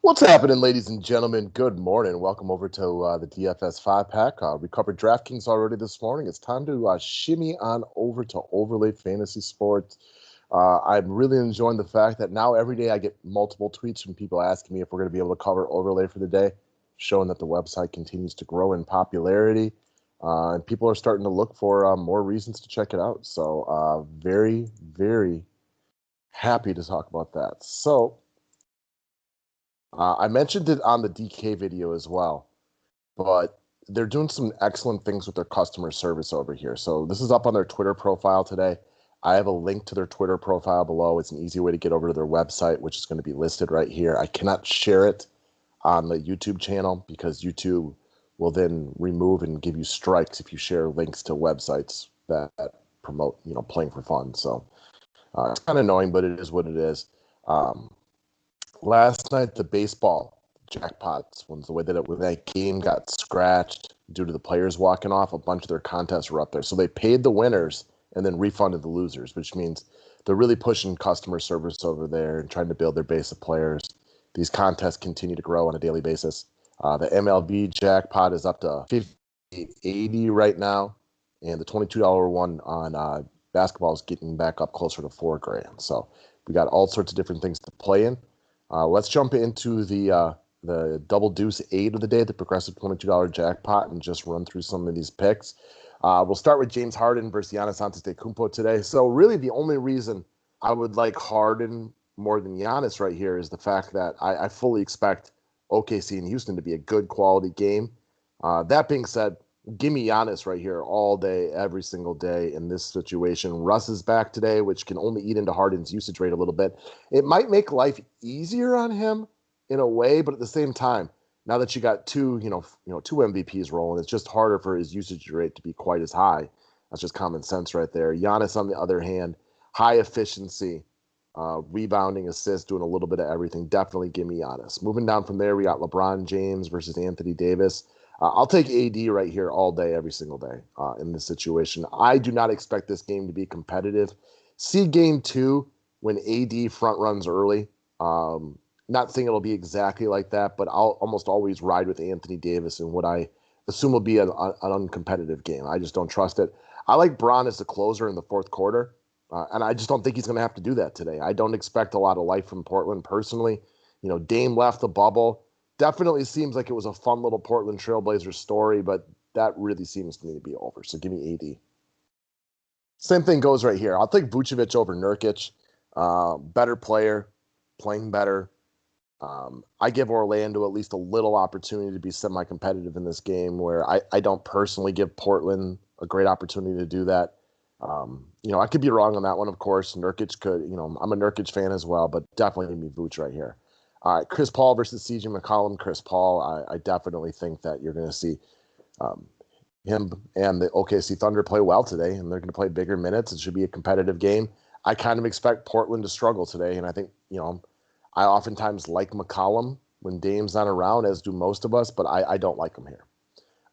What's happening, ladies and gentlemen? Good morning. Welcome over to the DFS 5-pack. We covered DraftKings already this morning. It's time to shimmy on over to Overlay Fantasy Sports. I'm really enjoying the fact that now every day I get multiple tweets from people asking me if we're going to be able to cover Overlay for the day, showing that the website continues to grow in popularity. And people are starting to look for more reasons to check it out. So very, very happy to talk about that. So I mentioned it on the DK video as well, but they're doing some excellent things with their customer service over here. So this is up on their Twitter profile today. I have a link to their Twitter profile below. It's an easy way to get over to their website, which is going to be listed right here. I cannot share it on the YouTube channel because YouTube will then remove and give you strikes if you share links to websites that promote, playing for fun. So it's kind of annoying, but it is what it is. Last night, the baseball jackpots, was the way that that game got scratched due to the players walking off. A bunch of their contests were up there. So they paid the winners and then refunded the losers, which means they're really pushing customer service over there and trying to build their base of players. These contests continue to grow on a daily basis. The MLB jackpot is up to $50.80 right now, and the $22 one on basketball is getting back up closer to $4,000. So we got all sorts of different things to play in. Let's jump into the double deuce 8 of the day, the progressive $22 jackpot, and just run through some of these picks. We'll start with James Harden versus Giannis Antetokounmpo today. So really the only reason I would like Harden more than Giannis right here is the fact that I fully expect OKC and Houston to be a good quality game. That being said, give me Giannis right here all day, every single day in this situation. Russ is back today, which can only eat into Harden's usage rate a little bit. It might make life easier on him in a way, but at the same time, now that you got two MVPs rolling, it's just harder for his usage rate to be quite as high. That's just common sense right there. Giannis, on the other hand, high efficiency, rebounding, assist, doing a little bit of everything. Definitely give me Giannis. Moving down from there, we got LeBron James versus Anthony Davis. I'll take AD right here all day, every single day in this situation. I do not expect this game to be competitive. See game 2 when AD front runs early. Not saying it'll be exactly like that, but I'll almost always ride with Anthony Davis in what I assume will be an uncompetitive game. I just don't trust it. I like Bron as the closer in the fourth quarter, and I just don't think he's going to have to do that today. I don't expect a lot of life from Portland personally. Dame left the bubble. Definitely seems like it was a fun little Portland Trailblazers story, but that really seems to me to be over. So give me AD. Same thing goes right here. I'll take Vucevic over Nurkic. Better player, playing better. I give Orlando at least a little opportunity to be semi-competitive in this game where I don't personally give Portland a great opportunity to do that. I could be wrong on that one, of course. Nurkic could, I'm a Nurkic fan as well, but definitely give me Vuce right here. All right, Chris Paul versus Cj Mccollum. Chris Paul, I definitely think that you're going to see him and the OKC Thunder play well today, and they're going to play bigger minutes. It should be a competitive game. I kind of expect Portland to struggle today, and I think, I oftentimes like McCollum when Dame's not around, as do most of us, but I don't like him here.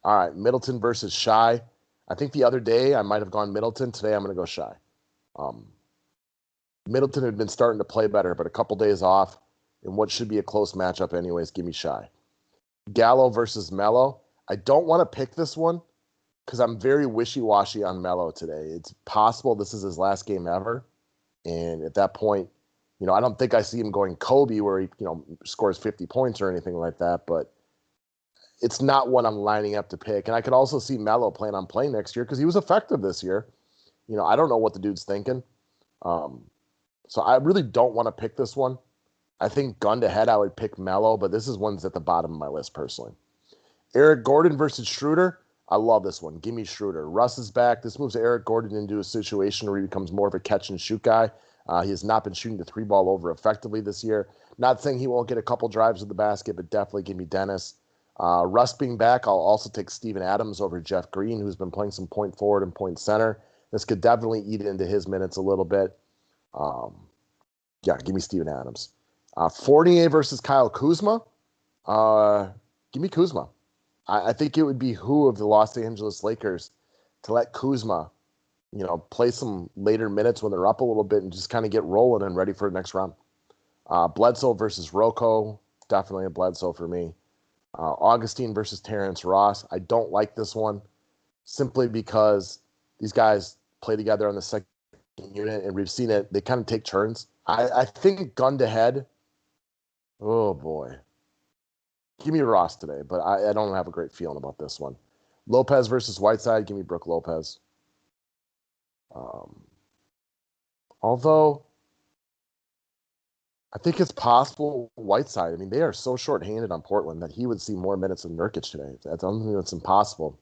All right, Middleton versus Shai. I think the other day I might have gone Middleton. Today I'm going to go Shai. Middleton had been starting to play better, but a couple days off in what should be a close matchup anyways. Give me Shai. Gallo versus Melo. I don't want to pick this one because I'm very wishy-washy on Melo today. It's possible this is his last game ever, and at that point, I don't think I see him going Kobe where he, scores 50 points or anything like that, but it's not what I'm lining up to pick. And I could also see Melo plan on playing next year because he was effective this year. I don't know what the dude's thinking. So I really don't want to pick this one. I think gun to head, I would pick Melo, but this is one's at the bottom of my list personally. Eric Gordon versus Schroeder. I love this one. Give me Schroeder. Russ is back. This moves Eric Gordon into a situation where he becomes more of a catch and shoot guy. He has not been shooting the 3-ball over effectively this year. Not saying he won't get a couple drives to the basket, but definitely give me Dennis. Russ being back, I'll also take Steven Adams over Jeff Green, who's been playing some point forward and point center. This could definitely eat into his minutes a little bit. Give me Steven Adams. Fournier versus Kyle Kuzma. Give me Kuzma. I think it would behoove the Los Angeles Lakers to let Kuzma, play some later minutes when they're up a little bit and just kind of get rolling and ready for the next round. Bledsoe versus Rocco. definitely a Bledsoe for me. Augustine versus Terrence Ross. I don't like this one simply because these guys play together on the second unit, and we've seen it. They kind of take turns. I think gun to head, oh boy. Give me Ross today, but I don't have a great feeling about this one. Lopez versus Whiteside. Give me Brook Lopez. Although I think it's possible Whiteside. I mean, they are so shorthanded on Portland that he would see more minutes than Nurkic today. I don't think that's impossible.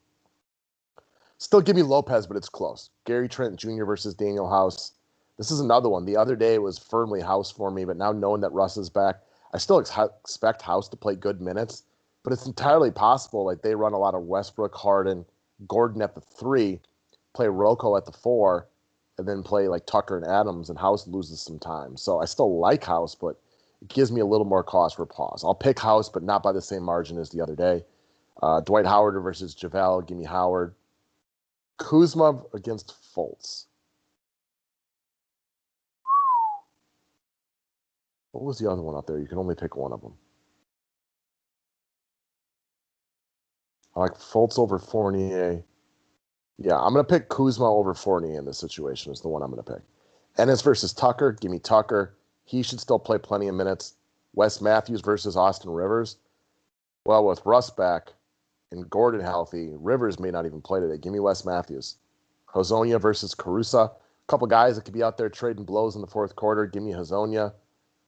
Still give me Lopez, but it's close. Gary Trent Jr. versus Daniel House. This is another one. The other day it was firmly House for me, but now knowing that Russ is back, I still expect House to play good minutes, but it's entirely possible. Like they run a lot of Westbrook, Harden, Gordon at the 3, play Rocco at the 4, and then play like Tucker and Adams, and House loses some time. So I still like House, but it gives me a little more cause for pause. I'll pick House, but not by the same margin as the other day. Dwight Howard versus JaVale. Give me Howard. Kuzma against Fultz. What was the other one out there? You can only pick one of them. I like Fultz over Fournier. Yeah, I'm going to pick Kuzma over Fournier in this situation is the one I'm going to pick. Ennis versus Tucker. Give me Tucker. He should still play plenty of minutes. Wes Matthews versus Austin Rivers. Well, with Russ back and Gordon healthy, Rivers may not even play today. Give me Wes Matthews. Hazonia versus Carusa. A couple guys that could be out there trading blows in the fourth quarter. Give me Hazonia.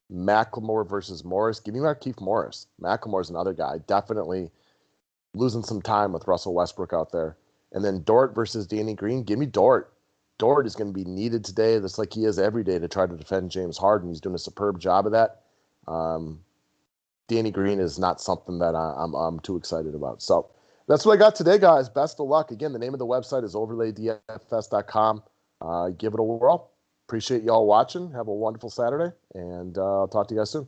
Macklemore versus Morris. Give me Markieff Morris. Macklemore's another guy. Definitely losing some time with Russell Westbrook out there. And then Dort versus Danny Green. Give me Dort. Dort is going to be needed today, just like he is every day, to try to defend James Harden. He's doing a superb job of that. Danny Green is not something that I'm too excited about. So that's what I got today, guys. Best of luck. Again, the name of the website is overlaydfs.com. Give it a whirl. Appreciate y'all watching. Have a wonderful Saturday, and I'll talk to you guys soon.